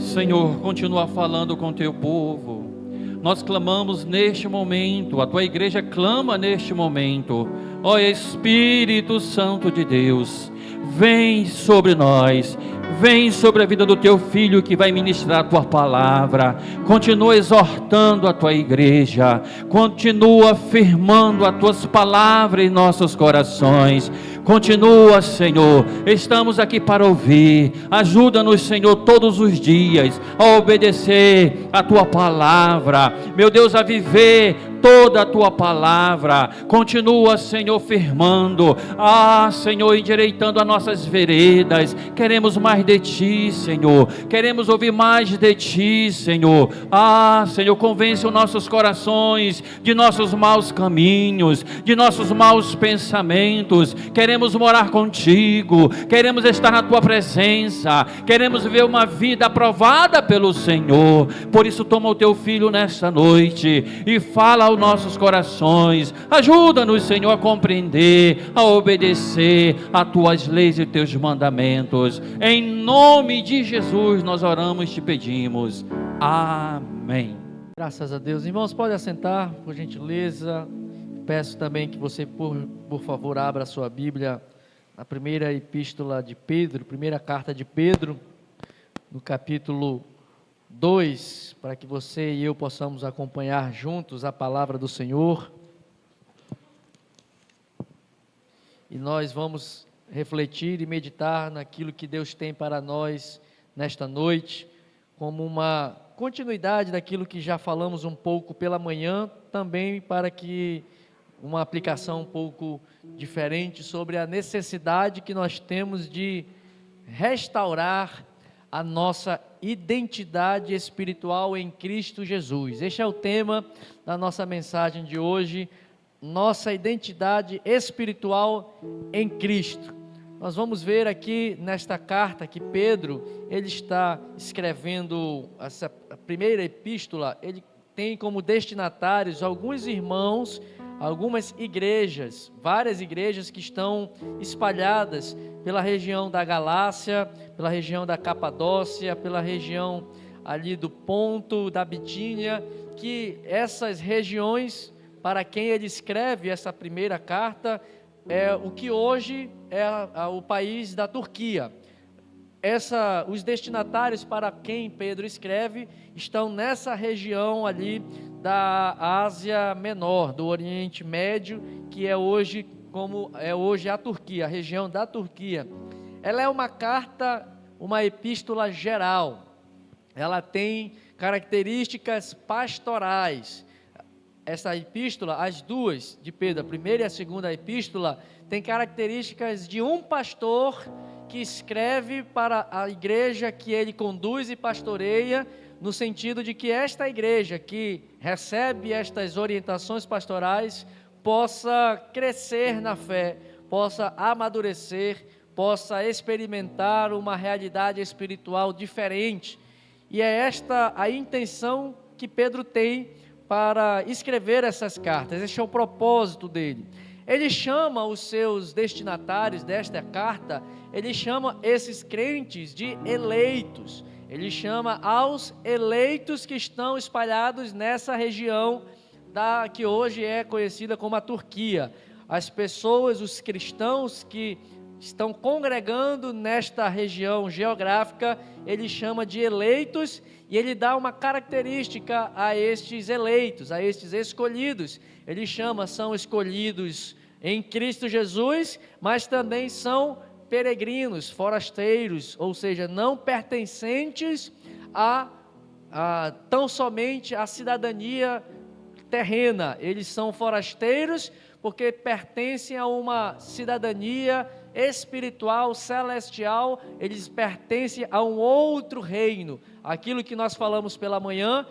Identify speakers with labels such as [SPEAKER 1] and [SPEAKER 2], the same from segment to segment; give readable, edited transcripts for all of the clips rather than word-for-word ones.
[SPEAKER 1] Senhor, continua falando com teu povo. Nós clamamos neste momento, a tua igreja clama neste momento. Ó Espírito Santo de Deus, vem sobre nós, vem sobre a vida do teu filho que vai ministrar a tua palavra. Continua exortando a tua igreja, continua afirmando as tuas palavras em nossos corações. Continua, Senhor, estamos aqui para ouvir. Ajuda-nos, Senhor, todos os dias a obedecer a tua palavra, meu Deus, a viver toda a tua palavra. Continua, Senhor, firmando, Senhor, endireitando as nossas veredas. Queremos mais de ti, Senhor, queremos ouvir mais de ti, Senhor. Senhor, convence os nossos corações de nossos maus caminhos, de nossos maus pensamentos. Queremos morar contigo, queremos estar na tua presença, queremos ver uma vida aprovada pelo Senhor. Por isso toma o teu filho nesta noite e fala aos nossos corações. Ajuda-nos, Senhor, a compreender, a obedecer a tuas leis e teus mandamentos. Em nome de Jesus nós oramos e te pedimos. Amém.
[SPEAKER 2] Graças a Deus. Irmãos, pode assentar, por gentileza. Peço também que você, por favor, abra a sua Bíblia na primeira epístola de Pedro, primeira carta de Pedro, no capítulo 2, para que você e eu possamos acompanhar juntos a palavra do Senhor. E nós vamos refletir e meditar naquilo que Deus tem para nós nesta noite, como uma continuidade daquilo que já falamos um pouco pela manhã, também para que uma aplicação um pouco diferente sobre a necessidade que nós temos de restaurar a nossa identidade espiritual em Cristo Jesus. Este é o tema da nossa mensagem de hoje, nossa identidade espiritual em Cristo. Nós vamos ver aqui nesta carta que Pedro, ele está escrevendo essa primeira epístola, ele tem como destinatários alguns irmãos, algumas igrejas, várias igrejas que estão espalhadas pela região da Galácia, pela região da Capadócia, pela região ali do Ponto, da Bitínia, que essas regiões, para quem ele escreve essa primeira carta, é o que hoje é o país da Turquia. Os destinatários para quem Pedro escreve estão nessa região ali da Ásia Menor, do Oriente Médio, que é hoje como é hoje a Turquia, a região da Turquia. Ela é uma carta, uma epístola geral. Ela tem características pastorais. Essa epístola, as duas de Pedro, a primeira e a segunda epístola, tem características de um pastor que escreve para a igreja que ele conduz e pastoreia, no sentido de que esta igreja que recebe estas orientações pastorais possa crescer na fé, possa amadurecer, possa experimentar uma realidade espiritual diferente. E é esta a intenção que Pedro tem para escrever essas cartas. Este é o propósito dele. Ele chama os seus destinatários desta carta, ele chama esses crentes de eleitos. Ele chama aos eleitos que estão espalhados nessa região que hoje é conhecida como a Turquia. As pessoas, os cristãos que estão congregando nesta região geográfica, ele chama de eleitos, e ele dá uma característica a estes eleitos, a estes escolhidos. Ele chama, são escolhidos em Cristo Jesus, mas também são peregrinos, forasteiros, ou seja, não pertencentes tão somente à cidadania terrena. Eles são forasteiros porque pertencem a uma cidadania espiritual, celestial. Eles pertencem a um outro reino. Aquilo que nós falamos pela manhã,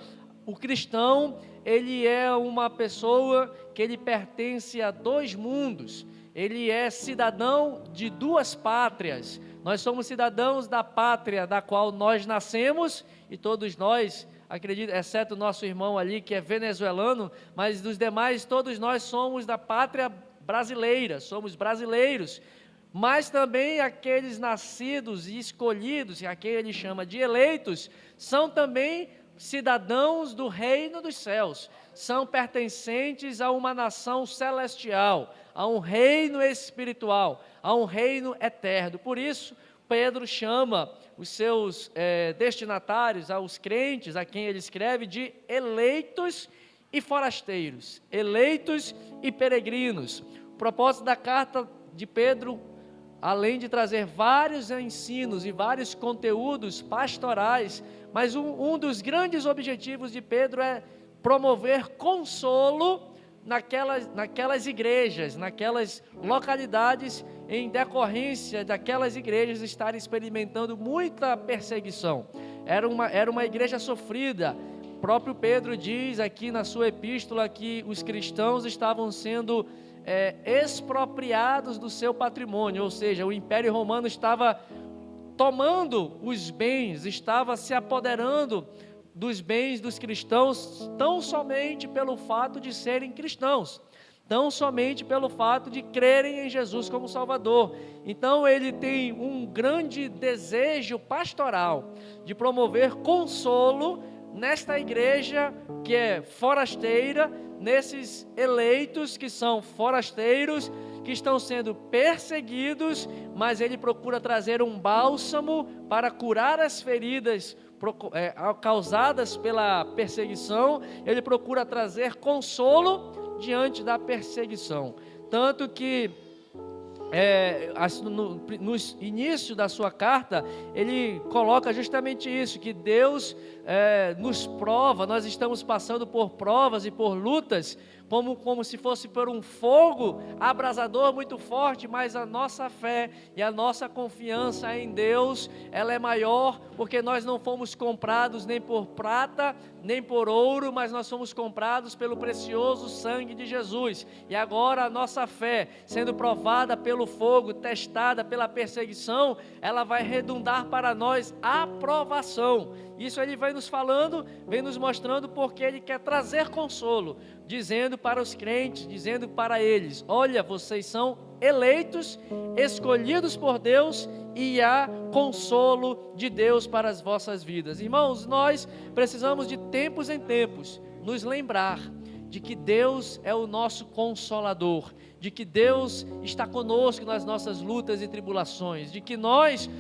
[SPEAKER 2] o cristão, ele é uma pessoa que ele pertence a dois mundos. Ele é cidadão de duas pátrias. Nós somos cidadãos da pátria da qual nós nascemos, e todos nós, acredito, exceto o nosso irmão ali que é venezuelano, mas dos demais, todos nós somos da pátria brasileira, somos brasileiros. mas também aqueles nascidos e escolhidos, a quem ele chama de eleitos, são também cidadãos do reino dos céus, são pertencentes a uma nação celestial, a um reino espiritual, a um reino eterno. Por isso, Pedro chama os seus destinatários, aos crentes, a quem ele escreve, de eleitos e forasteiros, eleitos e peregrinos. O propósito da carta de Pedro, além de trazer vários ensinos e vários conteúdos pastorais, mas um dos grandes objetivos de Pedro é promover consolo naquelas igrejas, naquelas localidades, em decorrência daquelas igrejas estarem experimentando muita perseguição. Era uma igreja sofrida. O próprio Pedro diz aqui na sua epístola que os cristãos estavam sendo expropriados do seu patrimônio, ou seja, o Império Romano estava tomando os bens, estava se apoderando dos bens dos cristãos, tão somente pelo fato de serem cristãos, tão somente pelo fato de crerem em Jesus como Salvador. Então ele tem um grande desejo pastoral de promover consolo nesta igreja que é forasteira, nesses eleitos que são forasteiros, que estão sendo perseguidos, mas ele procura trazer um bálsamo para curar as feridas causadas pela perseguição. Ele procura trazer consolo diante da perseguição, tanto que no início da sua carta, ele coloca justamente isso, que Deus nos prova, nós estamos passando por provas e por lutas, como se fosse por um fogo abrasador muito forte, mas a nossa fé e a nossa confiança em Deus, ela é maior, porque nós não fomos comprados nem por prata, nem por ouro, mas nós fomos comprados pelo precioso sangue de Jesus. E agora a nossa fé, sendo provada pelo fogo, testada pela perseguição, ela vai redundar para nós aprovação. Isso ele vai nos falando, vem nos mostrando, porque ele quer trazer consolo, dizendo para os crentes, dizendo para eles: olha, vocês são eleitos, escolhidos por Deus, e há consolo de Deus para as vossas vidas. Irmãos, nós precisamos de tempos em tempos nos lembrar de que Deus é o nosso consolador, de que Deus está conosco nas nossas lutas e tribulações, de que nós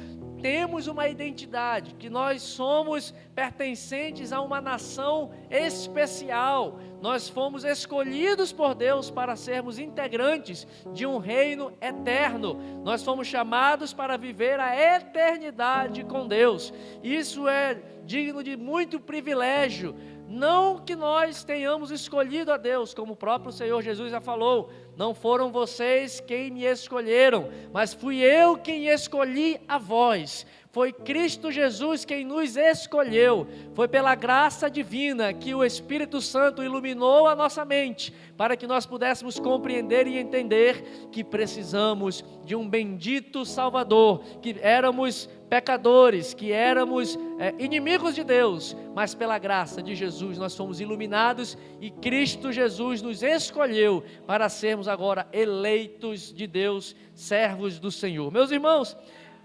[SPEAKER 2] temos uma identidade, que nós somos pertencentes a uma nação especial, nós fomos escolhidos por Deus para sermos integrantes de um reino eterno, nós fomos chamados para viver a eternidade com Deus. Isso é digno de muito privilégio. Não que nós tenhamos escolhido a Deus, como o próprio Senhor Jesus já falou: não foram vocês quem me escolheram, mas fui eu quem escolhi a vós. Foi Cristo Jesus quem nos escolheu. Foi pela graça divina que o Espírito Santo iluminou a nossa mente, para que nós pudéssemos compreender e entender que precisamos de um bendito Salvador, que éramos pecadores, que éramos inimigos de Deus, mas pela graça de Jesus nós fomos iluminados e Cristo Jesus nos escolheu para sermos agora eleitos de Deus, servos do Senhor. Meus irmãos,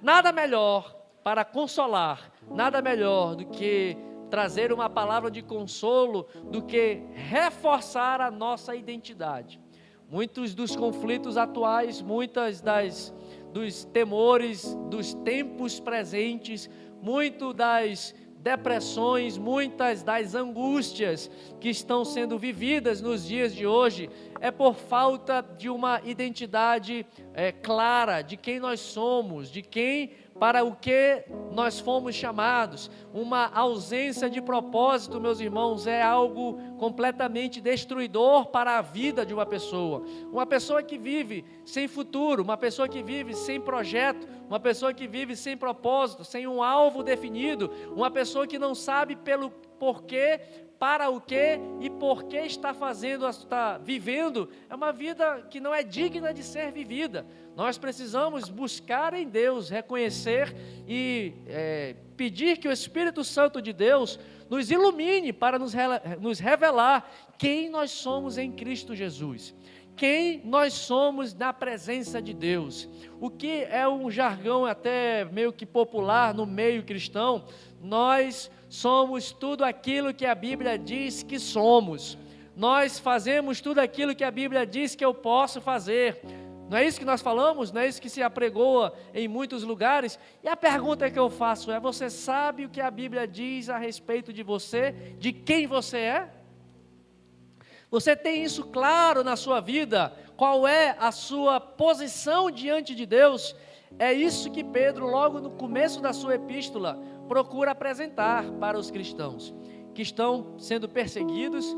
[SPEAKER 2] nada melhor para consolar, nada melhor do que trazer uma palavra de consolo, do que reforçar a nossa identidade. Muitos dos conflitos atuais, dos temores dos tempos presentes, muito das depressões, muitas das angústias que estão sendo vividas nos dias de hoje, é por falta de uma identidade clara de quem nós somos, para o que nós fomos chamados. Uma ausência de propósito, meus irmãos, é algo completamente destruidor para a vida de uma pessoa que vive sem futuro, uma pessoa que vive sem projeto, uma pessoa que vive sem propósito, sem um alvo definido, uma pessoa que não sabe pelo porquê, para o que e por que está vivendo, é uma vida que não é digna de ser vivida. Nós precisamos buscar em Deus, reconhecer e pedir que o Espírito Santo de Deus nos ilumine para nos revelar quem nós somos em Cristo Jesus. quem nós somos na presença de Deus. O que é um jargão até meio que popular no meio cristão, nós somos tudo aquilo que a Bíblia diz que somos. Nós fazemos tudo aquilo que a Bíblia diz que eu posso fazer. Não é isso que nós falamos? Não é isso que se apregoa em muitos lugares? E a pergunta que eu faço é: você sabe o que a Bíblia diz a respeito de você, de quem você é? Você tem isso claro na sua vida? Qual é a sua posição diante de Deus? É isso que Pedro, logo no começo da sua epístola, procura apresentar para os cristãos que estão sendo perseguidos.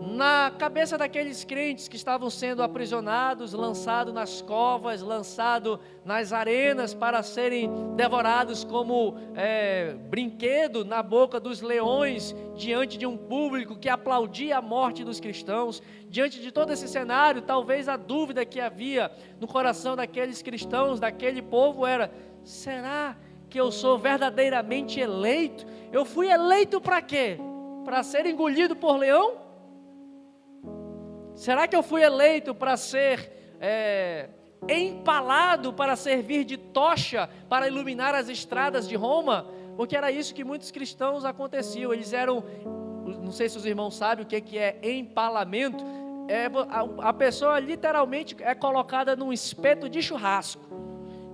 [SPEAKER 2] Na cabeça daqueles crentes que estavam sendo aprisionados, lançados nas covas, lançados nas arenas para serem devorados como brinquedo na boca dos leões, diante de um público que aplaudia a morte dos cristãos. Diante de todo esse cenário, talvez a dúvida que havia no coração daqueles cristãos, daquele povo era: será que eu sou verdadeiramente eleito? Eu fui eleito para quê? Para ser engolido por leão? Será que eu fui eleito para ser empalado, para servir de tocha, para iluminar as estradas de Roma? Porque era isso que muitos cristãos aconteciam. Eles eram, não sei se os irmãos sabem o que é empalamento. A pessoa literalmente é colocada num espeto de churrasco,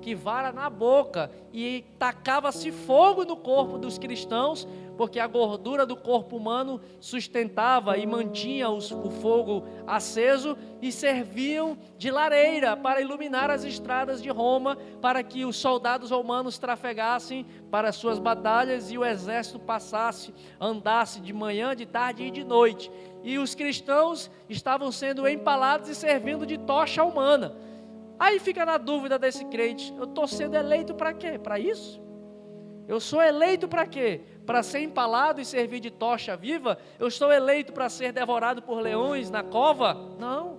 [SPEAKER 2] que vara na boca, e tacava-se fogo no corpo dos cristãos, porque a gordura do corpo humano sustentava e mantinha o fogo aceso, e serviam de lareira para iluminar as estradas de Roma, para que os soldados romanos trafegassem para suas batalhas e o exército passasse, andasse de manhã, de tarde e de noite. E os cristãos estavam sendo empalados e servindo de tocha humana. Aí fica na dúvida desse crente: eu estou sendo eleito para quê? Para isso? Eu sou eleito para quê? Para ser empalado e servir de tocha viva? Eu estou eleito para ser devorado por leões na cova? Não.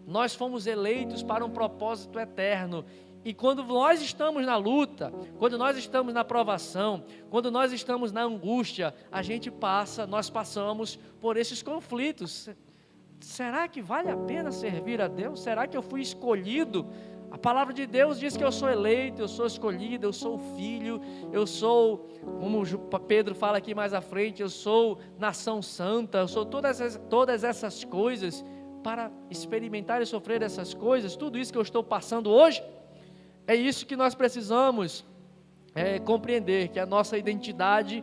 [SPEAKER 2] Nós fomos eleitos para um propósito eterno. E quando nós estamos na luta, quando nós estamos na provação, quando nós estamos na angústia, nós passamos por esses conflitos. Será que vale a pena servir a Deus? Será que eu fui escolhido? A palavra de Deus diz que eu sou eleito, eu sou escolhido, eu sou filho, eu sou, como Pedro fala aqui mais à frente, eu sou nação santa, eu sou todas essas coisas, para experimentar e sofrer essas coisas. Tudo isso que eu estou passando hoje, é isso que nós precisamos compreender, que a nossa identidade,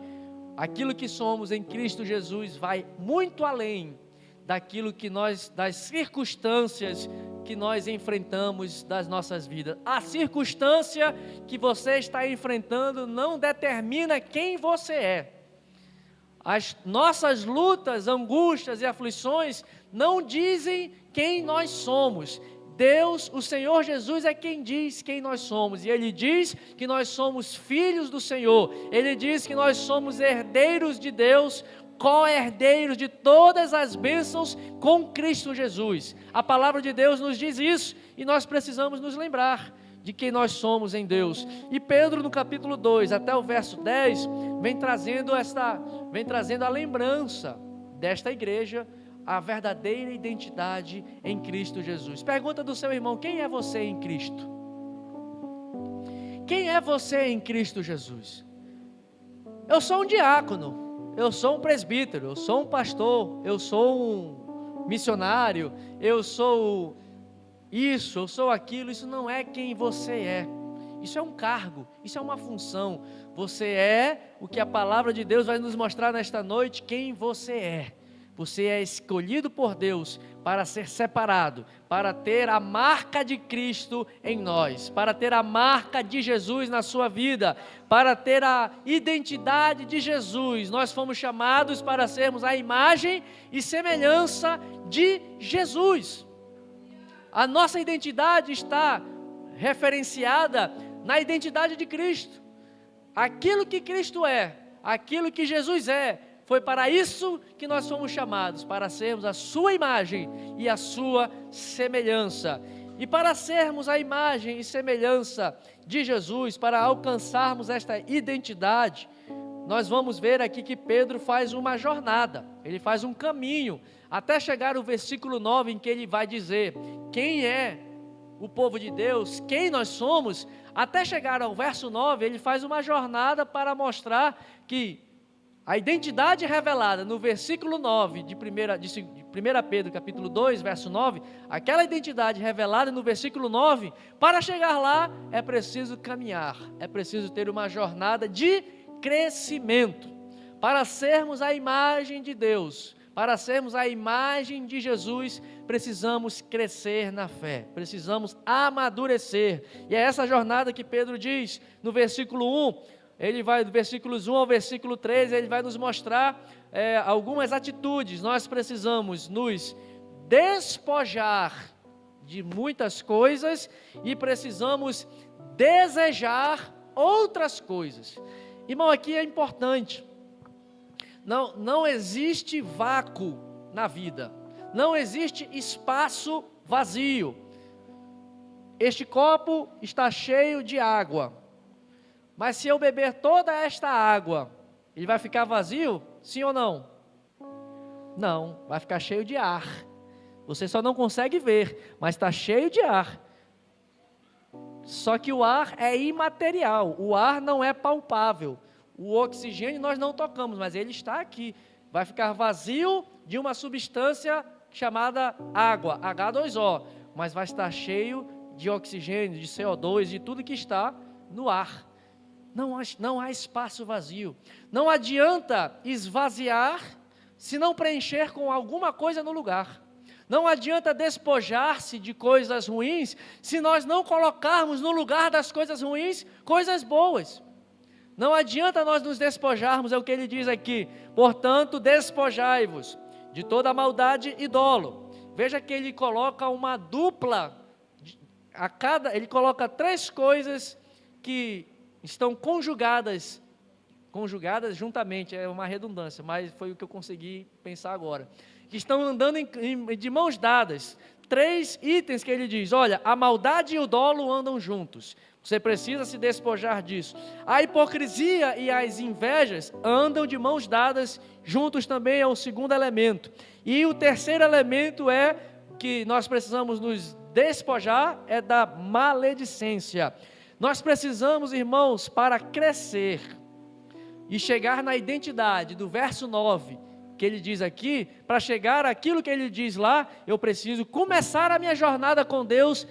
[SPEAKER 2] aquilo que somos em Cristo Jesus, vai muito além daquilo que das circunstâncias que nós enfrentamos das nossas vidas. A circunstância que você está enfrentando não determina quem você é. As nossas lutas, angústias e aflições não dizem quem nós somos. Deus, o Senhor Jesus, é quem diz quem nós somos. E Ele diz que nós somos filhos do Senhor. Ele diz que nós somos herdeiros de Deus, co-herdeiros de todas as bênçãos com Cristo Jesus. A palavra de Deus nos diz isso, e nós precisamos nos lembrar de quem nós somos em Deus. E Pedro, no capítulo 2 até o verso 10, vem trazendo a lembrança desta igreja, a verdadeira identidade em Cristo Jesus. Pergunta do seu irmão: quem é você em Cristo? Quem é você em Cristo Jesus? Eu sou um diácono, eu sou um presbítero, eu sou um pastor, eu sou um missionário, eu sou isso, eu sou aquilo. Isso não é quem você é. Isso é um cargo, isso é uma função. Você é o que a palavra de Deus vai nos mostrar nesta noite, quem você é. Você é escolhido por Deus para ser separado, para ter a marca de Cristo em nós, para ter a marca de Jesus na sua vida, para ter a identidade de Jesus. Nós fomos chamados para sermos a imagem e semelhança de Jesus. A nossa identidade está referenciada na identidade de Cristo. Aquilo que Cristo é, aquilo que Jesus é, foi para isso que nós fomos chamados, para sermos a sua imagem e a sua semelhança. E para sermos a imagem e semelhança de Jesus, para alcançarmos esta identidade, nós vamos ver aqui que Pedro faz uma jornada, ele faz um caminho, até chegar ao versículo 9, em que ele vai dizer quem é o povo de Deus, quem nós somos. Até chegar ao verso 9, ele faz uma jornada para mostrar que a identidade revelada no versículo 9 de 1 Pedro capítulo 2, verso 9, aquela identidade revelada no versículo 9, para chegar lá é preciso caminhar, é preciso ter uma jornada de crescimento, para sermos a imagem de Deus, para sermos a imagem de Jesus, precisamos crescer na fé, precisamos amadurecer, e é essa jornada que Pedro diz no versículo 1, ele vai do versículos 1 ao versículo 13, ele vai nos mostrar algumas atitudes. Nós precisamos nos despojar de muitas coisas e precisamos desejar outras coisas. Irmão, aqui é importante, não existe vácuo na vida, não existe espaço vazio. Este copo está cheio de água, mas se eu beber toda esta água, ele vai ficar vazio? Sim ou não? Não, vai ficar cheio de ar. Você só não consegue ver, mas está cheio de ar. Só que o ar é imaterial, o ar não é palpável. O oxigênio nós não tocamos, mas ele está aqui. Vai ficar vazio de uma substância chamada água, H2O, mas vai estar cheio de oxigênio, de CO2, de tudo que está no ar. Não há espaço vazio. Não adianta esvaziar se não preencher com alguma coisa no lugar. Não adianta despojar-se de coisas ruins se nós não colocarmos no lugar das coisas ruins coisas boas. Não adianta nós nos despojarmos, é o que ele diz aqui. Portanto, despojai-vos de toda maldade e dolo. Veja que ele coloca uma dupla, ele coloca 3 coisas que estão conjugadas juntamente, é uma redundância, mas foi o que eu consegui pensar agora. Que estão andando de mãos dadas. 3 itens que ele diz, olha, a maldade e o dolo andam juntos. Você precisa se despojar disso. A hipocrisia e as invejas andam de mãos dadas juntos também, é o segundo elemento. E o terceiro elemento é que nós precisamos nos despojar, é da maledicência. Nós precisamos, irmãos, para crescer e chegar na identidade do verso 9, que ele diz aqui, para chegar àquilo que ele diz lá, eu preciso começar a minha jornada com Deus,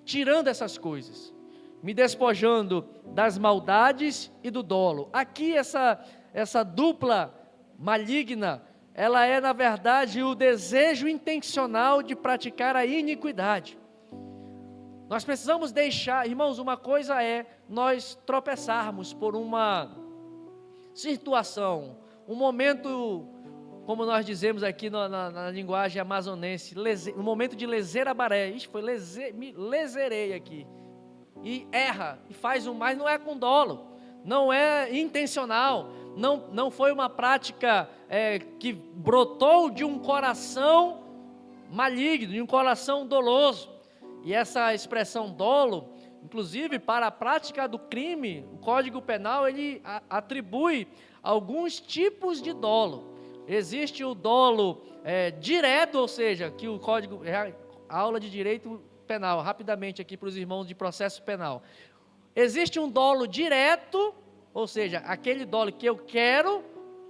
[SPEAKER 2] tirando essas coisas, me despojando das maldades e do dolo. Aqui essa dupla maligna, ela é na verdade o desejo intencional de praticar a iniquidade. Nós precisamos deixar, irmãos, uma coisa é nós tropeçarmos por uma situação, um momento, como nós dizemos aqui na linguagem amazonense, um momento de leseira baré. Ixi, me leserei aqui. E erra, e faz mas não é com dolo, não é intencional, não foi uma prática que brotou de um coração maligno, de um coração doloso. E essa expressão dolo, inclusive para a prática do crime, o Código Penal, ele atribui alguns tipos de dolo. Existe o dolo direto, ou seja, que o Código, aula de Direito Penal, rapidamente aqui para os irmãos de processo penal. Existe um dolo direto, ou seja, aquele dolo que eu quero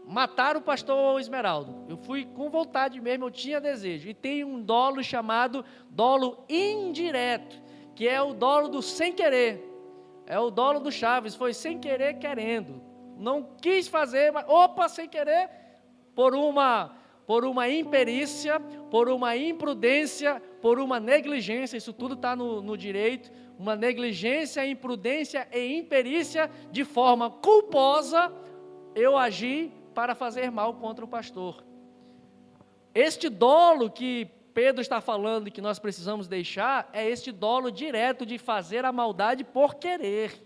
[SPEAKER 2] matar o pastor Esmeraldo. Eu fui com vontade mesmo, eu tinha desejo. E tem um dolo chamado dolo indireto, que é o dolo do sem querer. É o dolo do Chaves, foi sem querer querendo. Não quis fazer, mas sem querer, por uma imperícia, por uma imprudência, por uma negligência, isso tudo está no direito, uma negligência, imprudência e imperícia, de forma culposa, eu agi para fazer mal contra o pastor. Este dolo que Pedro está falando e que nós precisamos deixar, é este dolo direto de fazer a maldade por querer.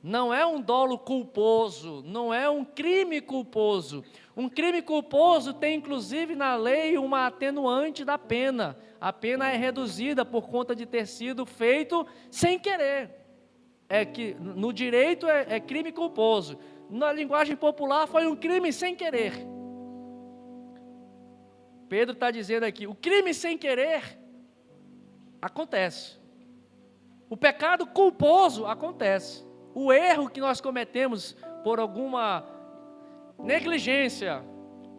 [SPEAKER 2] Não é um dolo culposo, não é um crime culposo. Um crime culposo tem inclusive na lei uma atenuante da pena. A pena é reduzida por conta de ter sido feito sem querer. que no direito é crime culposo. Na linguagem popular foi um crime sem querer. Pedro está dizendo aqui, o crime sem querer acontece. O pecado culposo acontece. O erro que nós cometemos por alguma negligência,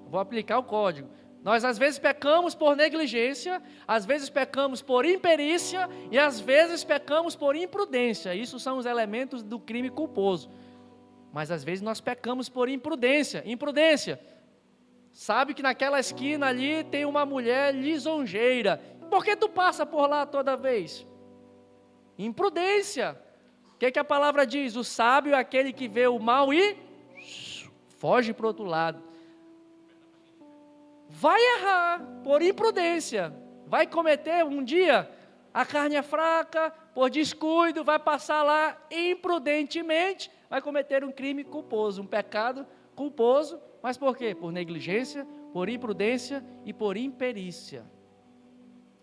[SPEAKER 2] vou aplicar o código. Nós às vezes pecamos por negligência, às vezes pecamos por imperícia e às vezes pecamos por imprudência. Isso são os elementos do crime culposo. Mas às vezes nós pecamos por imprudência. Imprudência. Sabe que naquela esquina ali tem uma mulher lisonjeira. Por que tu passa por lá toda vez? Imprudência. O que a palavra diz? O sábio é aquele que vê o mal e foge para o outro lado. Vai errar por imprudência, vai cometer um dia, a carne é fraca, por descuido, vai passar lá imprudentemente, vai cometer um crime culposo, um pecado culposo, mas por quê? Por negligência, por imprudência e por imperícia.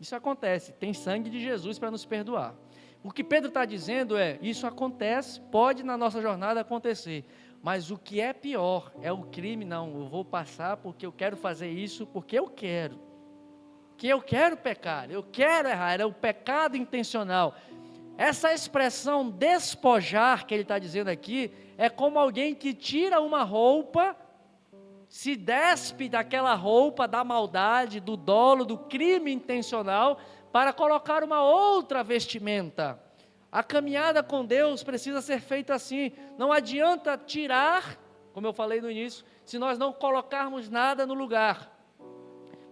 [SPEAKER 2] Isso acontece, tem sangue de Jesus para nos perdoar. O que Pedro está dizendo é, isso acontece, pode na nossa jornada acontecer, mas o que é pior é o crime, não, eu vou passar porque eu quero fazer isso, porque eu quero. Que eu quero pecar, eu quero errar, é o pecado intencional. Essa expressão despojar que ele está dizendo aqui, é como alguém que tira uma roupa, se despe daquela roupa da maldade, do dolo, do crime intencional, para colocar uma outra vestimenta. A caminhada com Deus precisa ser feita assim, não adianta tirar, como eu falei no início, se nós não colocarmos nada no lugar.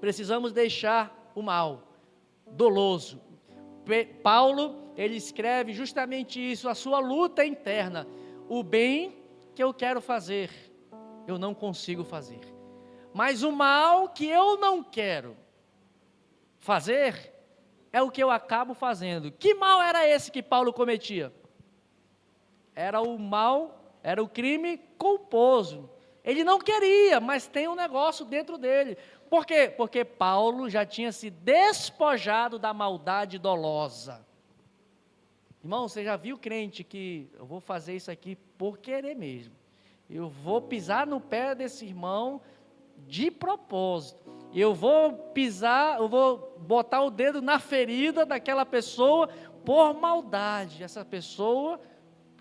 [SPEAKER 2] Precisamos deixar o mal, doloso. Paulo, ele escreve justamente isso, a sua luta interna. O bem que eu quero fazer, eu não consigo fazer. Mas o mal que eu não quero fazer, é o que eu acabo fazendo. Que mal era esse que Paulo cometia? Era o mal, era o crime culposo. Ele não queria, mas tem um negócio dentro dele. Por quê? Porque Paulo já tinha se despojado da maldade dolosa. Irmão, você já viu crente que eu vou fazer isso aqui por querer mesmo. Eu vou pisar no pé desse irmão de propósito. Eu vou pisar, eu vou botar o dedo na ferida daquela pessoa por maldade. Essa pessoa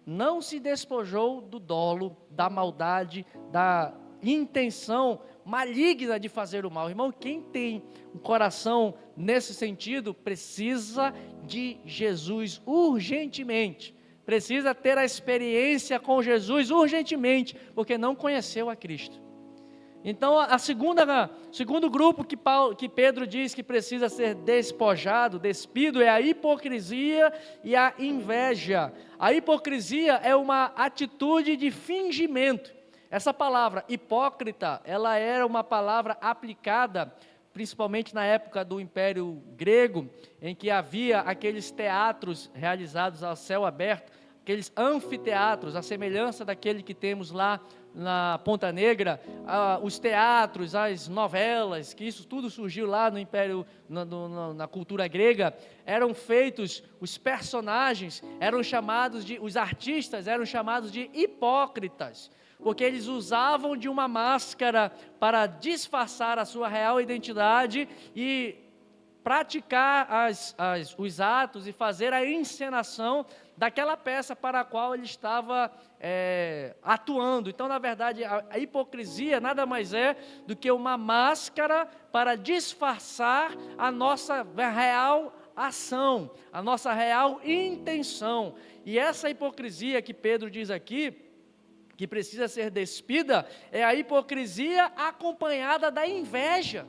[SPEAKER 2] não se despojou do dolo, da maldade, da intenção maligna de fazer o mal. Irmão, quem tem um coração nesse sentido, precisa de Jesus urgentemente. Precisa ter a experiência com Jesus urgentemente, porque não conheceu a Cristo. Então, segundo grupo que Pedro diz que precisa ser despojado, despido, é a hipocrisia e a inveja. A hipocrisia é uma atitude de fingimento. Essa palavra hipócrita, ela era uma palavra aplicada, principalmente na época do Império Grego, em que havia aqueles teatros realizados ao céu aberto, aqueles anfiteatros, a semelhança daquele que temos lá na Ponta Negra, os teatros, as novelas, que isso tudo surgiu lá no Império, na cultura grega, eram feitos, os personagens eram chamados os artistas eram chamados de hipócritas, porque eles usavam de uma máscara para disfarçar a sua real identidade e praticar os atos e fazer a encenação daquela peça para a qual ele estava atuando. Então, na verdade, a hipocrisia nada mais é do que uma máscara para disfarçar a nossa real ação, a nossa real intenção. E essa hipocrisia que Pedro diz aqui, que precisa ser despida, é a hipocrisia acompanhada da inveja.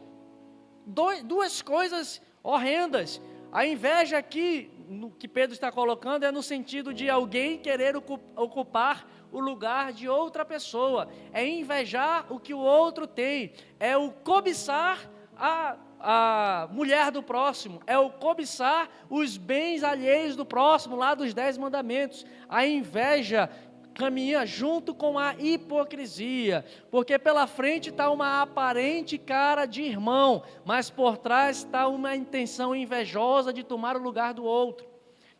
[SPEAKER 2] Duas coisas horrendas. A inveja aqui, no que Pedro está colocando, é no sentido de alguém querer ocupar o lugar de outra pessoa, é invejar o que o outro tem, é o cobiçar a mulher do próximo, é o cobiçar os bens alheios do próximo, lá dos 10 mandamentos. A inveja caminha junto com a hipocrisia, porque pela frente está uma aparente cara de irmão, mas por trás está uma intenção invejosa de tomar o lugar do outro.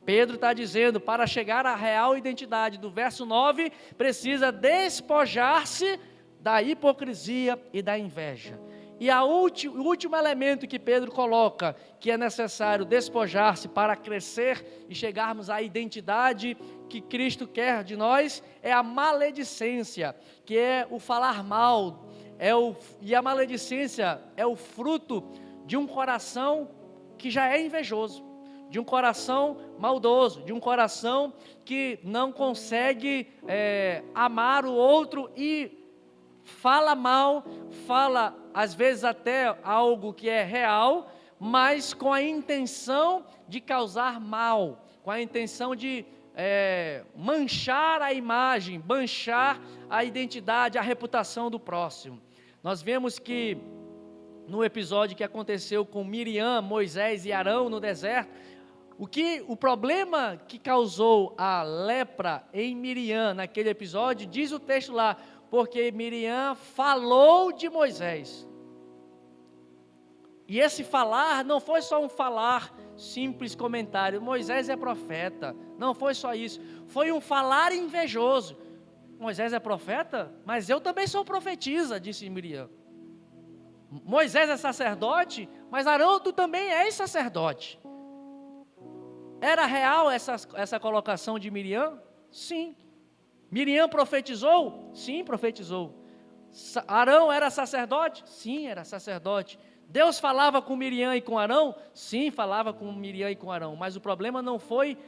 [SPEAKER 2] Pedro está dizendo, para chegar à real identidade do verso 9, precisa despojar-se da hipocrisia e da inveja. E o último elemento que Pedro coloca, que é necessário despojar-se para crescer e chegarmos à identidade que Cristo quer de nós, é a maledicência, que é o falar mal, e a maledicência é o fruto de um coração que já é invejoso, de um coração maldoso, de um coração que não consegue amar o outro e fala mal, fala às vezes até algo que é real, mas com a intenção de causar mal, com a intenção de manchar a imagem, manchar a identidade, a reputação do próximo. Nós vemos que no episódio que aconteceu com Miriam, Moisés e Arão no deserto, o problema que causou a lepra em Miriam naquele episódio, diz o texto lá, porque Miriam falou de Moisés. E esse falar não foi só um falar simples comentário, Moisés é profeta, não foi só isso, foi um falar invejoso. Moisés é profeta? Mas eu também sou profetisa, disse Miriam. Moisés é sacerdote, mas Arão, tu também és sacerdote. Era real essa colocação de Miriam? Sim. Miriam profetizou? Sim, profetizou. Arão era sacerdote? Sim, era sacerdote. Deus falava com Miriam e com Arão? Sim, falava com Miriam e com Arão. Mas o problema não foi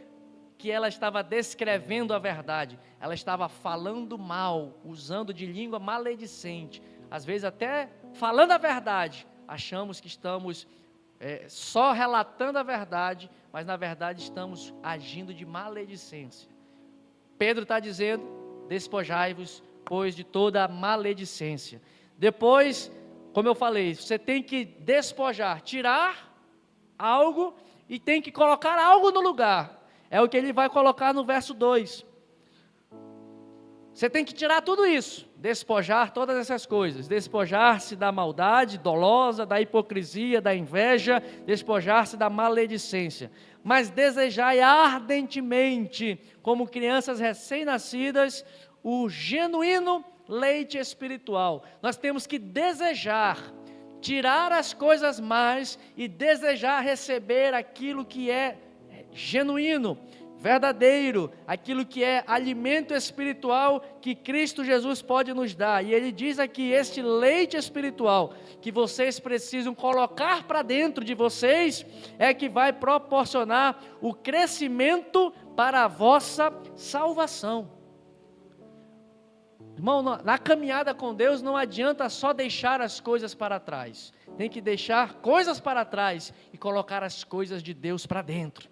[SPEAKER 2] que ela estava descrevendo a verdade. Ela estava falando mal, usando de língua maledicente. Às vezes até falando a verdade, achamos que estamos só relatando a verdade, mas na verdade estamos agindo de maledicência. Pedro está dizendo, despojai-vos, pois, de toda a maledicência. Depois, como eu falei, você tem que despojar, tirar algo e tem que colocar algo no lugar. É o que ele vai colocar no verso 2. Você tem que tirar tudo isso, despojar todas essas coisas, despojar-se da maldade dolosa, da hipocrisia, da inveja, despojar-se da maledicência, mas desejai ardentemente, como crianças recém-nascidas, o genuíno leite espiritual. Nós temos que desejar, tirar as coisas más e desejar receber aquilo que é genuíno, verdadeiro, aquilo que é alimento espiritual que Cristo Jesus pode nos dar. E ele diz aqui, este leite espiritual que vocês precisam colocar para dentro de vocês, é que vai proporcionar o crescimento para a vossa salvação. Irmão, na caminhada com Deus não adianta só deixar as coisas para trás, tem que deixar coisas para trás e colocar as coisas de Deus para dentro.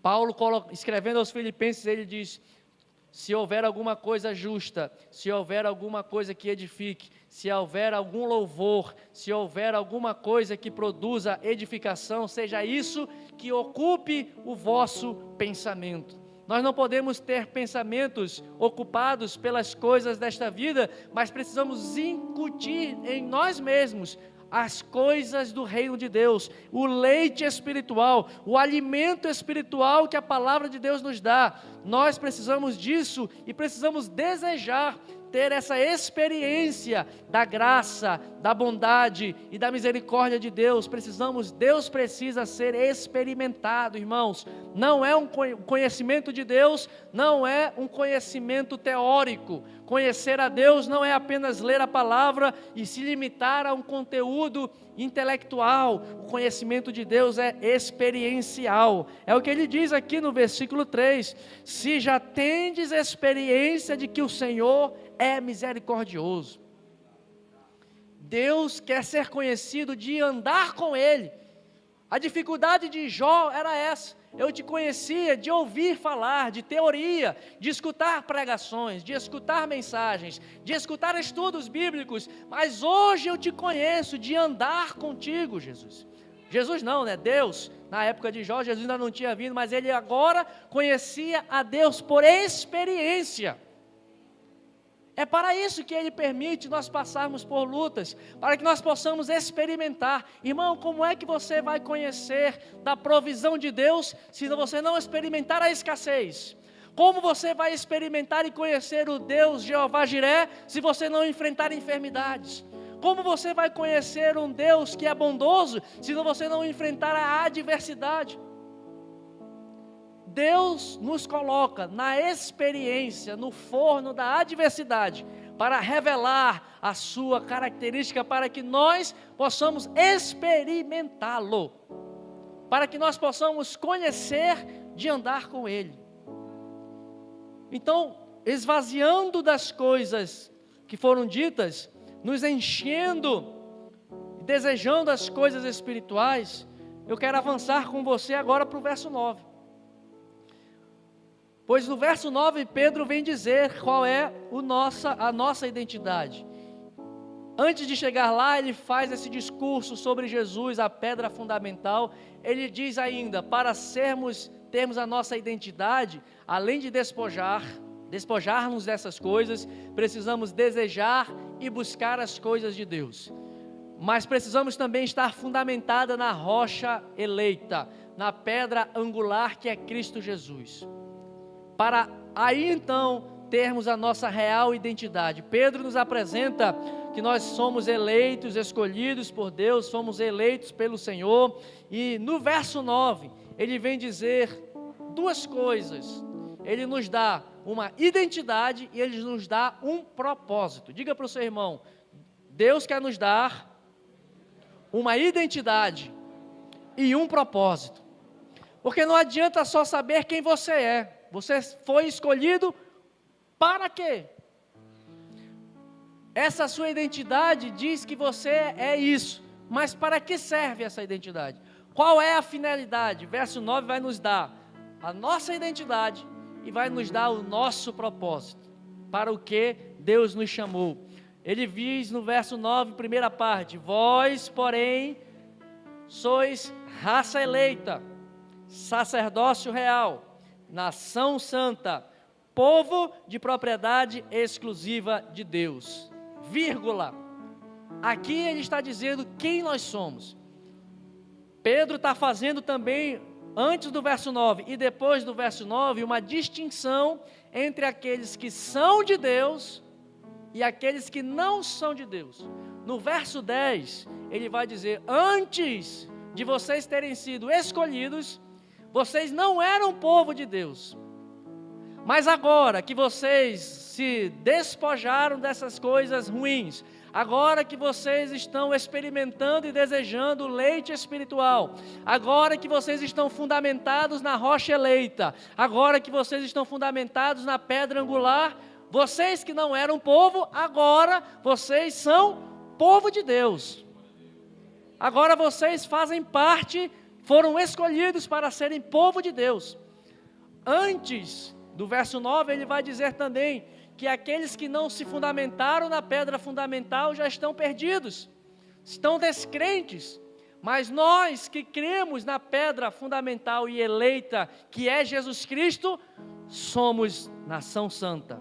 [SPEAKER 2] Paulo, escrevendo aos Filipenses, ele diz, se houver alguma coisa justa, se houver alguma coisa que edifique, se houver algum louvor, se houver alguma coisa que produza edificação, seja isso que ocupe o vosso pensamento. Nós não podemos ter pensamentos ocupados pelas coisas desta vida, mas precisamos incutir em nós mesmos as coisas do reino de Deus, o leite espiritual, o alimento espiritual que a palavra de Deus nos dá. Nós precisamos disso e precisamos desejar ter essa experiência da graça, da bondade e da misericórdia de Deus. Deus precisa ser experimentado, irmãos. Não é um conhecimento de Deus, não é um conhecimento teórico. Conhecer a Deus não é apenas ler a palavra e se limitar a um conteúdo intelectual. O conhecimento de Deus é experiencial. É o que ele diz aqui no versículo 3. Se já tendes experiência de que o Senhor é misericordioso. Deus quer ser conhecido de andar com Ele. A dificuldade de Jó era essa. Eu te conhecia de ouvir falar, de teoria, de escutar pregações, de escutar mensagens, de escutar estudos bíblicos, mas hoje eu te conheço de andar contigo, Jesus. Jesus não, né? Deus. Na época de Jó, Jesus ainda não tinha vindo, mas ele agora conhecia a Deus por experiência. É para isso que Ele permite nós passarmos por lutas, para que nós possamos experimentar. Irmão, como é que você vai conhecer da provisão de Deus se você não experimentar a escassez? Como você vai experimentar e conhecer o Deus Jeová Jiré se você não enfrentar enfermidades? Como você vai conhecer um Deus que é bondoso se você não enfrentar a adversidade? Deus nos coloca na experiência, no forno da adversidade, para revelar a sua característica, para que nós possamos experimentá-lo, para que nós possamos conhecer de andar com Ele. Então, esvaziando das coisas que foram ditas, nos enchendo, desejando as coisas espirituais, eu quero avançar com você agora para o verso 9. Pois no verso 9, Pedro vem dizer qual é a nossa identidade. Antes de chegar lá, ele faz esse discurso sobre Jesus, a pedra fundamental. Ele diz ainda, para termos a nossa identidade, além de despojar-nos dessas coisas, precisamos desejar e buscar as coisas de Deus. Mas precisamos também estar fundamentada na rocha eleita, na pedra angular que é Cristo Jesus. Para aí então termos a nossa real identidade. Pedro nos apresenta que nós somos eleitos, escolhidos por Deus, somos eleitos pelo Senhor. E no verso 9, ele vem dizer duas coisas. Ele nos dá uma identidade e ele nos dá um propósito. Diga para o seu irmão, Deus quer nos dar uma identidade e um propósito. Porque não adianta só saber quem você é. Você foi escolhido para quê? Essa sua identidade diz que você é isso, mas para que serve essa identidade? Qual é a finalidade? Verso 9 vai nos dar a nossa identidade e vai nos dar o nosso propósito, para o que Deus nos chamou. Ele diz no verso 9, primeira parte, vós, porém, sois raça eleita, sacerdócio real, nação santa, povo de propriedade exclusiva de Deus, vírgula, aqui ele está dizendo quem nós somos. Pedro está fazendo também, antes do verso 9 e depois do verso 9, uma distinção entre aqueles que são de Deus e aqueles que não são de Deus. No verso 10, ele vai dizer, antes de vocês terem sido escolhidos, vocês não eram povo de Deus, mas agora que vocês se despojaram dessas coisas ruins, agora que vocês estão experimentando e desejando o leite espiritual, agora que vocês estão fundamentados na rocha eleita, agora que vocês estão fundamentados na pedra angular, vocês que não eram povo, agora vocês são povo de Deus. Agora vocês fazem parte, foram escolhidos para serem povo de Deus. Antes do verso 9, ele vai dizer também que aqueles que não se fundamentaram na pedra fundamental já estão perdidos, estão descrentes. Mas nós que cremos na pedra fundamental e eleita, que é Jesus Cristo, somos nação santa,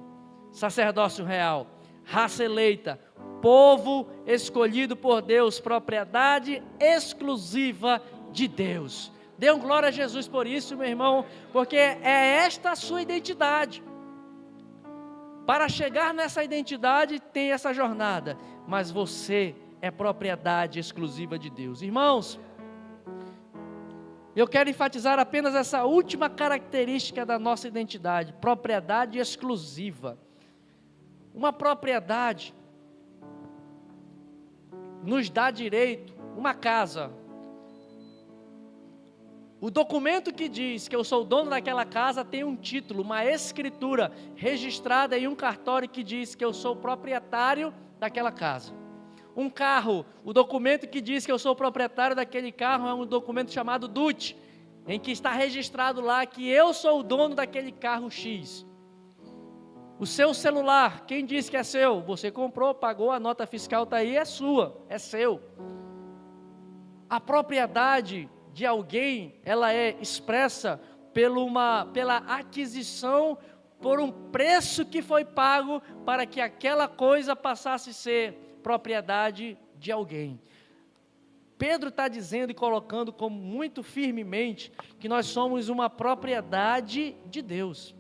[SPEAKER 2] sacerdócio real, raça eleita, povo escolhido por Deus, propriedade exclusiva de Deus. Dê um glória a Jesus por isso, meu irmão, porque é esta a sua identidade. Para chegar nessa identidade tem essa jornada, mas você é propriedade exclusiva de Deus. Irmãos, eu quero enfatizar apenas essa última característica da nossa identidade, propriedade exclusiva. Uma propriedade nos dá direito, uma casa. O documento que diz que eu sou dono daquela casa tem um título, uma escritura registrada em um cartório que diz que eu sou proprietário daquela casa. Um carro, o documento que diz que eu sou proprietário daquele carro é um documento chamado DUT, em que está registrado lá que eu sou o dono daquele carro X. O seu celular, quem diz que é seu? Você comprou, pagou, a nota fiscal está aí, é sua, é seu. A propriedade de alguém, ela é expressa pela aquisição por um preço que foi pago para que aquela coisa passasse a ser propriedade de alguém. Pedro está dizendo e colocando como muito firmemente que nós somos uma propriedade de Deus.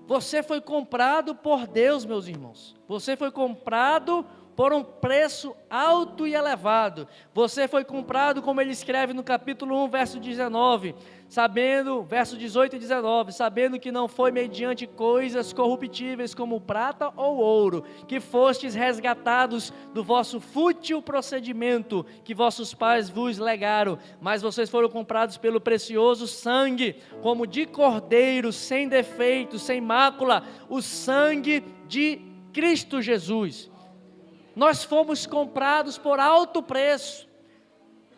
[SPEAKER 2] Você foi comprado por Deus, meus irmãos. Você foi comprado por um preço alto e elevado. Você foi comprado, como ele escreve no capítulo 1, verso 19, verso 18 e 19, sabendo que não foi mediante coisas corruptíveis como prata ou ouro, que fostes resgatados do vosso fútil procedimento, que vossos pais vos legaram, mas vocês foram comprados pelo precioso sangue, como de cordeiro, sem defeito, sem mácula, o sangue de Cristo Jesus. Nós fomos comprados por alto preço.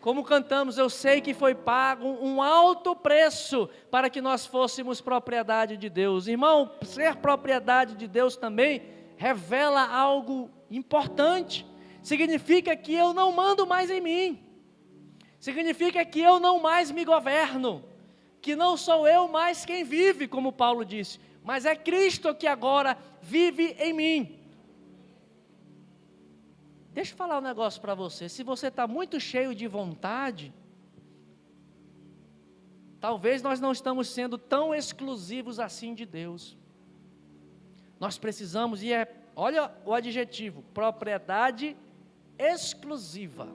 [SPEAKER 2] Como cantamos, eu sei que foi pago um alto preço para que nós fôssemos propriedade de Deus. Irmão, ser propriedade de Deus também revela algo importante. Significa que eu não mando mais em mim. Significa que eu não mais me governo. Que não sou eu mais quem vive, como Paulo disse, mas é Cristo que agora vive em mim. Deixa eu falar um negócio para você. Se você está muito cheio de vontade, talvez nós não estamos sendo tão exclusivos assim de Deus. Nós precisamos, olha o adjetivo, propriedade exclusiva.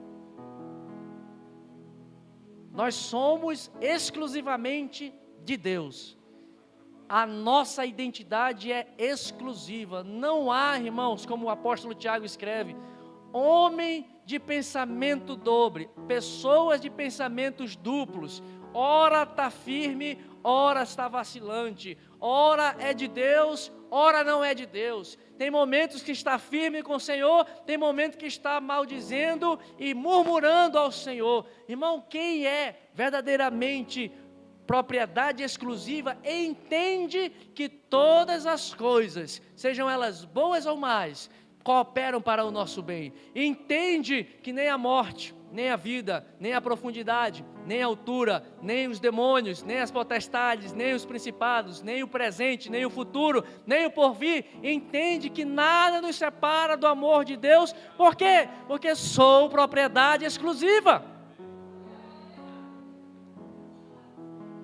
[SPEAKER 2] Nós somos exclusivamente de Deus. A nossa identidade é exclusiva. Não há, irmãos, como o apóstolo Tiago escreve, homem de pensamento dobre, pessoas de pensamentos duplos, ora está firme, ora está vacilante, ora é de Deus, ora não é de Deus. Tem momentos que está firme com o Senhor, tem momentos que está maldizendo e murmurando ao Senhor. Irmão, quem é verdadeiramente propriedade exclusiva, entende que todas as coisas, sejam elas boas ou más, cooperam para o nosso bem. Entende que nem a morte, nem a vida, nem a profundidade, nem a altura, nem os demônios, nem as potestades, nem os principados, nem o presente, nem o futuro, nem o porvir, entende que nada nos separa do amor de Deus. Por quê? Porque sou propriedade exclusiva.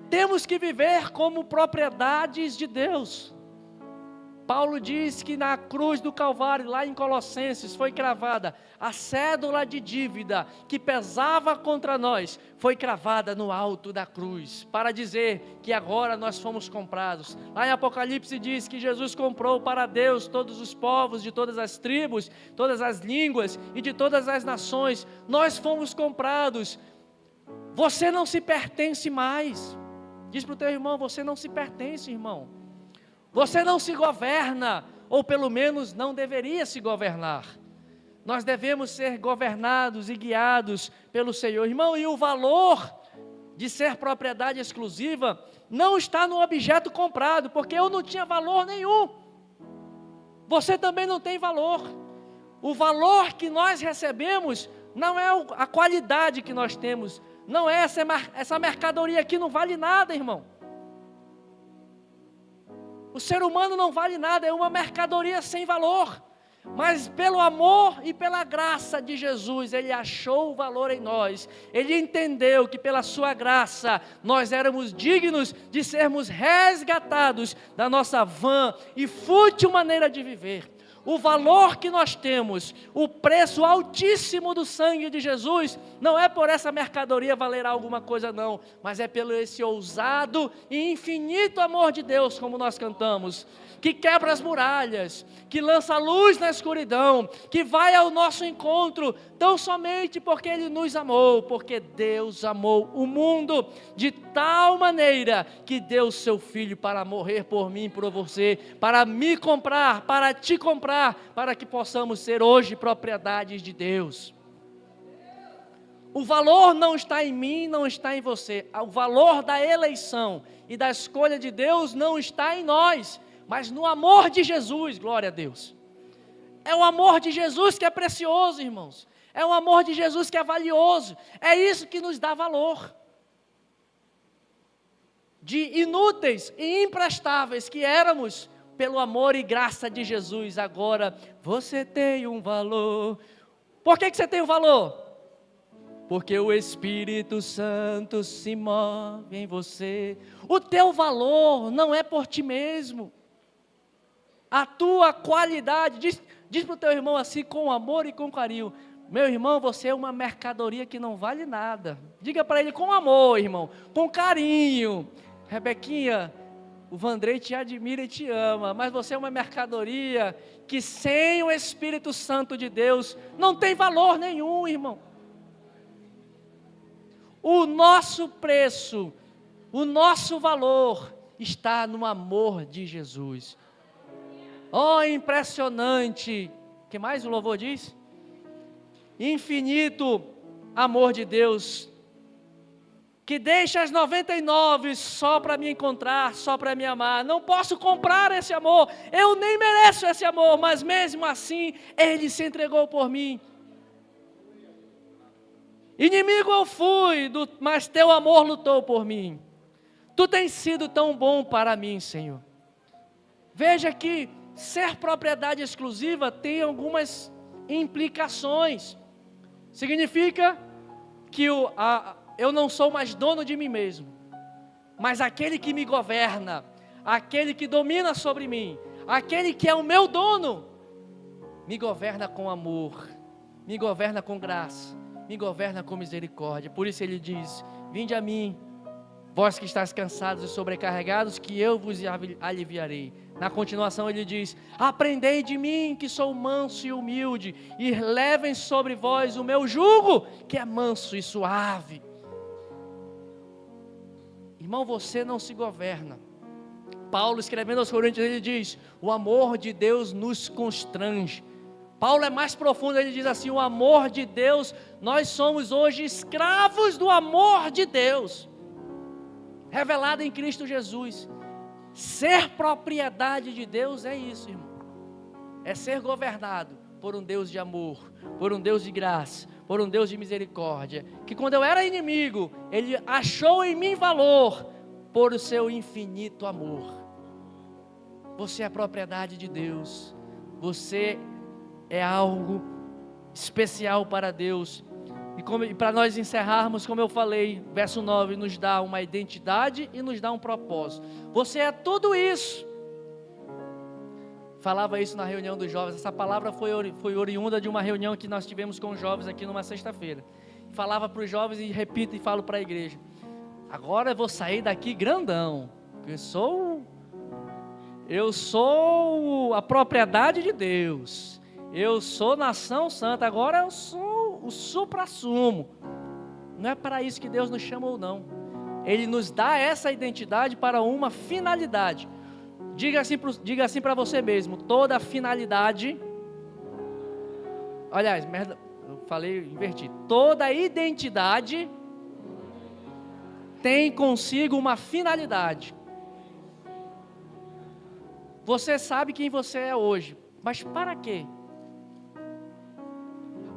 [SPEAKER 2] Temos que viver como propriedades de Deus. Paulo diz que na cruz do Calvário, lá em Colossenses, foi cravada a cédula de dívida que pesava contra nós, foi cravada no alto da cruz, para dizer que agora nós fomos comprados. Lá em Apocalipse diz que Jesus comprou para Deus todos os povos, de todas as tribos, todas as línguas e de todas as nações. Nós fomos comprados. Você não se pertence mais. Diz para o teu irmão, você não se pertence, irmão. Você não se governa, ou pelo menos não deveria se governar. Nós devemos ser governados e guiados pelo Senhor. Irmão, e o valor de ser propriedade exclusiva não está no objeto comprado, porque eu não tinha valor nenhum. Você também não tem valor. O valor que nós recebemos não é a qualidade que nós temos, não é essa mercadoria aqui não vale nada, irmão. O ser humano não vale nada, é uma mercadoria sem valor. Mas pelo amor e pela graça de Jesus, Ele achou o valor em nós. Ele entendeu que pela sua graça, nós éramos dignos de sermos resgatados da nossa vã e fútil maneira de viver. O valor que nós temos, o preço altíssimo do sangue de Jesus, não é por essa mercadoria valer alguma coisa não, mas é pelo esse ousado e infinito amor de Deus, como nós cantamos, que quebra as muralhas, que lança luz na escuridão, que vai ao nosso encontro, tão somente porque Ele nos amou, porque Deus amou o mundo de tal maneira, que deu o seu Filho para morrer por mim e por você, para me comprar, para te comprar, para que possamos ser hoje propriedades de Deus. O valor não está em mim, não está em você, o valor da eleição e da escolha de Deus não está em nós, mas no amor de Jesus, glória a Deus. É o amor de Jesus que é precioso, irmãos. É o amor de Jesus que é valioso. É isso que nos dá valor. de inúteis e imprestáveis que éramos, pelo amor e graça de Jesus, agora você tem um valor. Por que você tem um valor? Porque o Espírito Santo se move em você. O teu valor não é por ti mesmo. A tua qualidade, diz para o teu irmão assim, com amor e com carinho: meu irmão, você é uma mercadoria que não vale nada. Diga para ele com amor, irmão, com carinho: Rebequinha, o Vandrei te admira e te ama, mas você é uma mercadoria que sem o Espírito Santo de Deus não tem valor nenhum, irmão. O nosso preço, o nosso valor está no amor de Jesus. Oh, impressionante! O que mais o louvor diz? Infinito amor de Deus, que deixa as 99 só para me encontrar, só para me amar. Não posso comprar esse amor, eu nem mereço esse amor, mas mesmo assim, Ele se entregou por mim. Inimigo eu fui, mas teu amor lutou por mim. Tu tens sido tão bom para mim, Senhor. Veja que ser propriedade exclusiva tem algumas implicações. Significa que eu não sou mais dono de mim mesmo, mas aquele que me governa, aquele que domina sobre mim, aquele que é o meu dono, me governa com amor, me governa com graça, me governa com misericórdia. Por isso ele diz: vinde a mim, vós que estáis cansados e sobrecarregados, que eu vos aliviarei. Na continuação ele diz: aprendei de mim, que sou manso e humilde, e levem sobre vós o meu jugo, que é manso e suave. Irmão, você não se governa. Paulo, escrevendo aos Coríntios, ele diz: o amor de Deus nos constrange. Paulo é mais profundo, ele diz assim: o amor de Deus, nós somos hoje escravos do amor de Deus, revelado em Cristo Jesus. Ser propriedade de Deus é isso, irmão. É ser governado por um Deus de amor, por um Deus de graça, por um Deus de misericórdia, que quando eu era inimigo, Ele achou em mim valor, por o seu infinito amor. Você é propriedade de Deus, você é algo especial para Deus. E para nós encerrarmos, como eu falei, verso 9 nos dá uma identidade e nos dá um propósito. Você é tudo isso. Falava isso na reunião dos jovens. Essa palavra foi oriunda de uma reunião que nós tivemos com os jovens aqui numa sexta-feira. Falava para os jovens e repito e falo para a igreja: agora eu vou sair daqui grandão, porque eu sou a propriedade de Deus, eu sou nação santa, agora eu sou o supra-sumo. Não é para isso que Deus nos chamou, não. Ele nos dá essa identidade para uma finalidade. Diga assim para você mesmo: toda finalidade, aliás, eu falei, inverti. Toda identidade tem consigo uma finalidade. Você sabe quem você é hoje, mas para quê?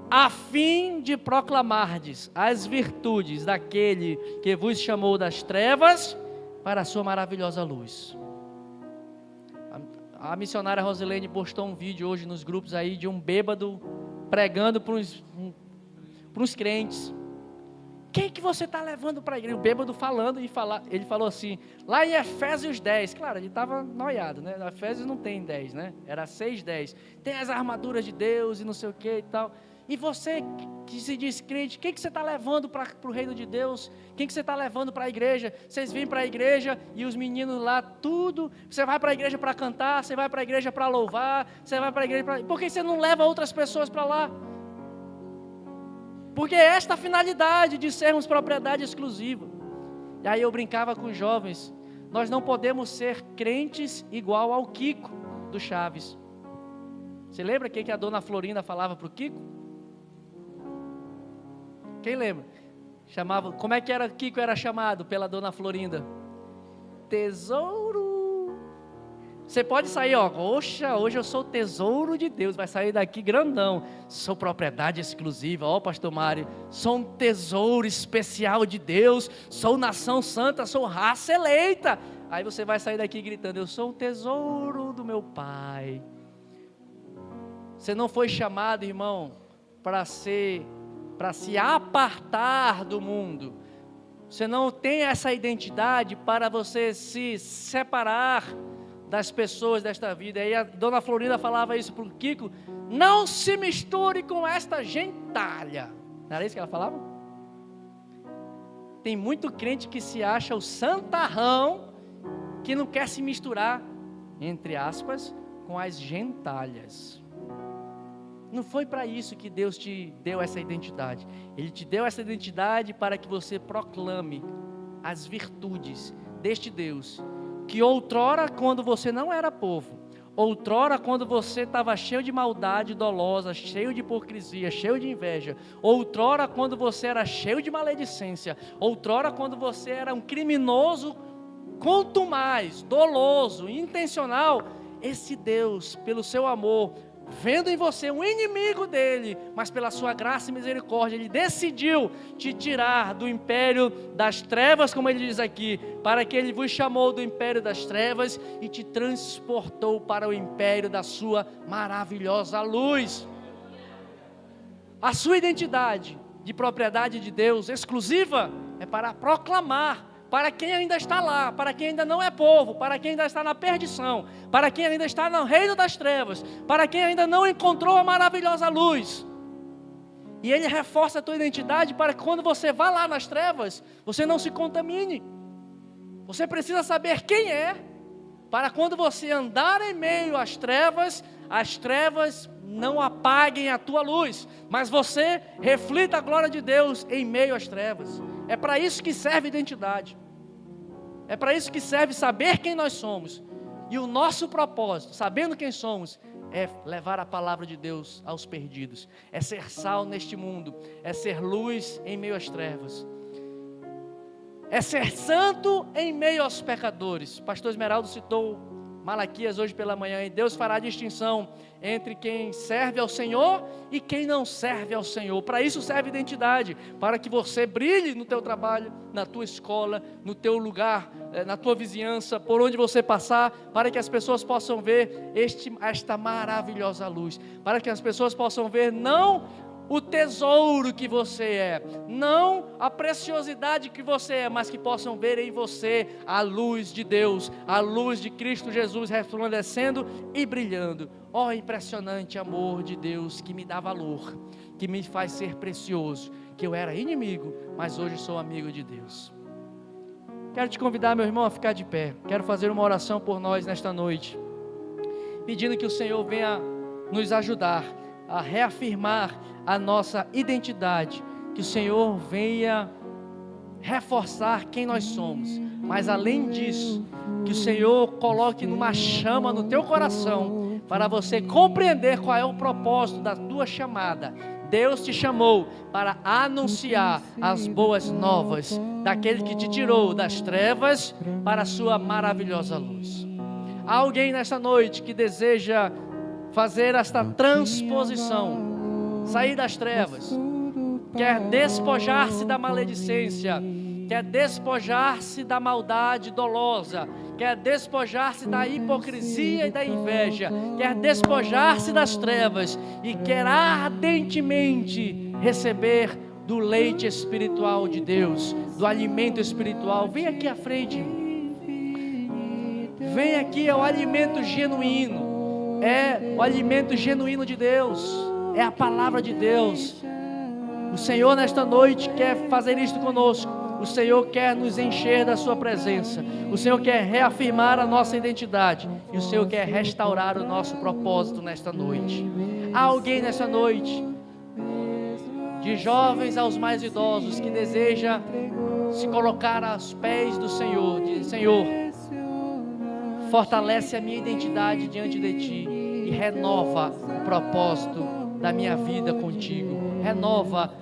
[SPEAKER 2] A fim de proclamardes as virtudes daquele que vos chamou das trevas para a sua maravilhosa luz. A missionária Rosilene postou um vídeo hoje nos grupos aí de um bêbado pregando para uns crentes. Quem que você está levando para a igreja? O bêbado falando ele falou assim, lá em Efésios 10, claro, ele estava noiado, né? Efésios não tem 10, né? Era 6:10. Tem as armaduras de Deus e não sei o que e tal. E você que se diz crente, quem que você está levando para o reino de Deus? Quem que você está levando para a igreja? Vocês vêm para a igreja e os meninos lá, tudo. Você vai para a igreja para cantar, você vai para a igreja para louvar, você vai para a igreja para... Por que você não leva outras pessoas para lá? Porque é esta a finalidade de sermos propriedade exclusiva. E aí eu brincava com os jovens: nós não podemos ser crentes igual ao Kiko do Chaves. Você lembra o que a dona Florinda falava para o Kiko? Quem lembra? Como é que Kiko era chamado pela dona Florinda? Tesouro. Você pode sair, poxa, hoje eu sou o tesouro de Deus, vai sair daqui grandão, sou propriedade exclusiva, pastor Mário, sou um tesouro especial de Deus, sou nação santa, sou raça eleita. Aí você vai sair daqui gritando, eu sou um tesouro do meu Pai. Você não foi chamado, irmão, para se apartar do mundo. Você não tem essa identidade para você se separar das pessoas desta vida. Aí a dona Florinda falava isso para o Kiko, não se misture com esta gentalha. Não era isso que ela falava? Tem muito crente que se acha o santarrão, que não quer se misturar, entre aspas, com as gentalhas. Não foi para isso que Deus te deu essa identidade. Ele te deu essa identidade para que você proclame as virtudes deste Deus, que outrora, quando você não era povo, outrora, quando você estava cheio de maldade dolosa, cheio de hipocrisia, cheio de inveja, outrora, quando você era cheio de maledicência, outrora, quando você era um criminoso, quanto mais doloso, intencional, esse Deus, pelo seu amor, vendo em você um inimigo dele, mas pela sua graça e misericórdia, ele decidiu te tirar do império das trevas, como ele diz aqui, para que ele vos chamou do império das trevas e te transportou para o império da sua maravilhosa luz. A sua identidade de propriedade de Deus exclusiva é para proclamar para quem ainda está lá, para quem ainda não é povo, para quem ainda está na perdição, para quem ainda está no reino das trevas, para quem ainda não encontrou a maravilhosa luz. E ele reforça a tua identidade para que quando você vá lá nas trevas, você não se contamine. Você precisa saber quem é, para quando você andar em meio às trevas não apaguem a tua luz, mas você reflita a glória de Deus em meio às trevas. É para isso que serve identidade. É para isso que serve saber quem nós somos. E o nosso propósito, sabendo quem somos, é levar a palavra de Deus aos perdidos. É ser sal neste mundo. É ser luz em meio às trevas. É ser santo em meio aos pecadores. Pastor Esmeraldo citou Malaquias hoje pela manhã, e Deus fará distinção entre quem serve ao Senhor e quem não serve ao Senhor. Para isso serve identidade, para que você brilhe no teu trabalho, na tua escola, no teu lugar, na tua vizinhança, por onde você passar, para que as pessoas possam ver esta maravilhosa luz, para que as pessoas possam ver não o tesouro que você é, não a preciosidade que você é, mas que possam ver em você a luz de Deus, a luz de Cristo Jesus resplandecendo e brilhando. Impressionante amor de Deus que me dá valor, que me faz ser precioso, que eu era inimigo, mas hoje sou amigo de Deus. Quero te convidar, meu irmão, a ficar de pé. Quero fazer uma oração por nós nesta noite, pedindo que o Senhor venha nos ajudar a reafirmar a nossa identidade, que o Senhor venha reforçar quem nós somos, mas além disso, que o Senhor coloque numa chama no teu coração, para você compreender qual é o propósito da tua chamada. Deus te chamou para anunciar as boas novas, daquele que te tirou das trevas para a sua maravilhosa luz. Há alguém nesta noite que deseja fazer esta transposição, sair das trevas, quer despojar-se da maledicência, quer despojar-se da maldade dolosa, quer despojar-se da hipocrisia e da inveja, quer despojar-se das trevas e quer ardentemente receber do leite espiritual de Deus, do alimento espiritual. Vem aqui à frente, vem aqui, é o alimento genuíno, é o alimento genuíno de Deus, é a palavra de Deus. O Senhor nesta noite quer fazer isto conosco. O Senhor quer nos encher da sua presença. O Senhor quer reafirmar a nossa identidade. E o Senhor quer restaurar o nosso propósito nesta noite. Há alguém nesta noite, de jovens aos mais idosos, que deseja se colocar aos pés do Senhor. Diz: Senhor, fortalece a minha identidade diante de Ti e renova o propósito da minha vida contigo. Renova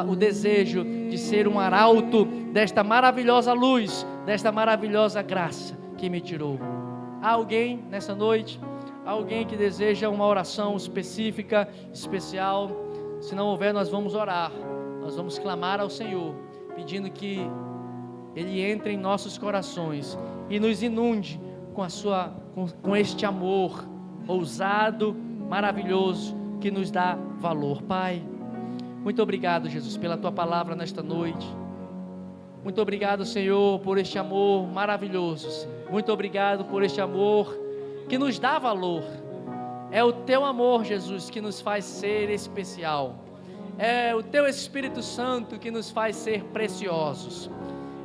[SPEAKER 2] o desejo de ser um arauto desta maravilhosa luz, desta maravilhosa graça que me tirou. Há alguém nessa noite, alguém que deseja uma oração específica, especial? Se não houver, nós vamos orar, nós vamos clamar ao Senhor, pedindo que Ele entre em nossos corações e nos inunde com este amor ousado, maravilhoso, que nos dá valor. Pai, muito obrigado, Jesus, pela Tua palavra nesta noite. Muito obrigado, Senhor, por este amor maravilhoso, Senhor. Muito obrigado por este amor que nos dá valor. É o Teu amor, Jesus, que nos faz ser especial. É o Teu Espírito Santo que nos faz ser preciosos.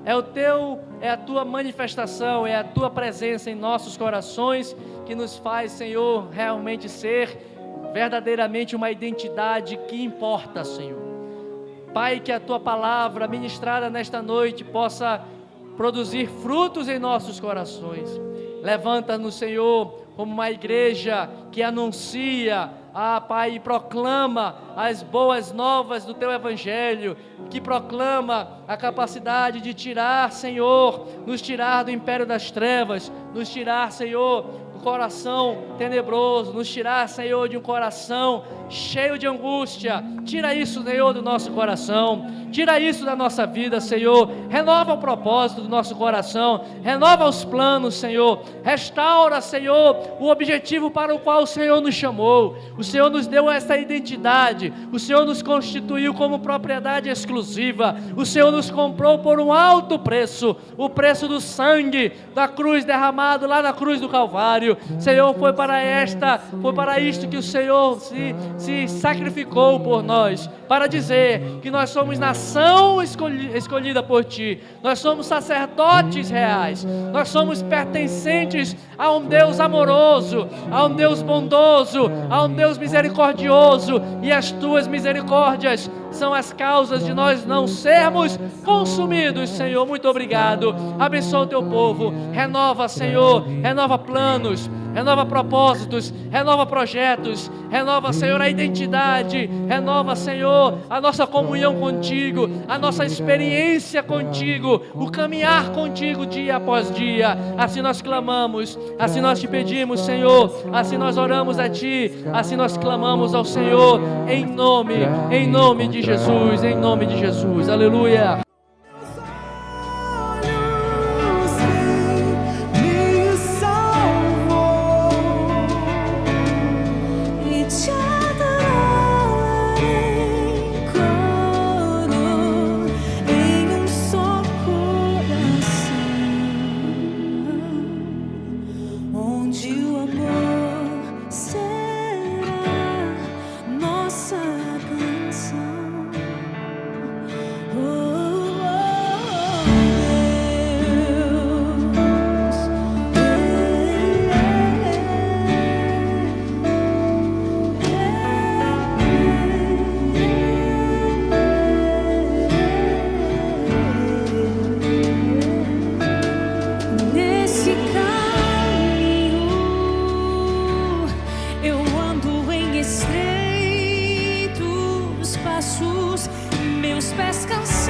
[SPEAKER 2] É a Tua manifestação, é a Tua presença em nossos corações que nos faz, Senhor, realmente ser verdadeiramente uma identidade que importa, Senhor. Pai, que a Tua palavra ministrada nesta noite possa produzir frutos em nossos corações. Levanta-nos, Senhor, como uma igreja que anuncia, Pai, e proclama as boas novas do Teu Evangelho, que proclama a capacidade de tirar, Senhor, nos tirar do império das trevas, nos tirar, Senhor, do coração tenebroso, nos tirar, Senhor, de um coração cheio de angústia. Tira isso, Senhor, do nosso coração, tira isso da nossa vida, Senhor. Renova o propósito do nosso coração, renova os planos, Senhor. Restaura, Senhor, o objetivo para o qual o Senhor nos chamou. O Senhor nos deu essa identidade, o Senhor nos constituiu como propriedade exclusiva, o Senhor nos comprou por um alto preço, o preço do sangue da cruz derramado lá na cruz do Calvário. Senhor, foi para isto que o Senhor se sacrificou por nós, para dizer que nós somos nação escolhida por Ti, nós somos sacerdotes reais, nós somos pertencentes a um Deus amoroso, a um Deus bondoso, a um Deus misericordioso, e as Tuas misericórdias são as causas de nós não sermos consumidos, Senhor. Muito obrigado. Abençoa o Teu povo, renova, Senhor, renova planos, renova propósitos, renova projetos, renova, Senhor, a identidade, renova, Senhor, a nossa comunhão contigo, a nossa experiência contigo, o caminhar contigo dia após dia. Assim nós clamamos, assim nós Te pedimos, Senhor, assim nós oramos a Ti, assim nós clamamos ao Senhor, em nome de Jesus, em nome de Jesus. Aleluia.
[SPEAKER 3] Meus pés cansados.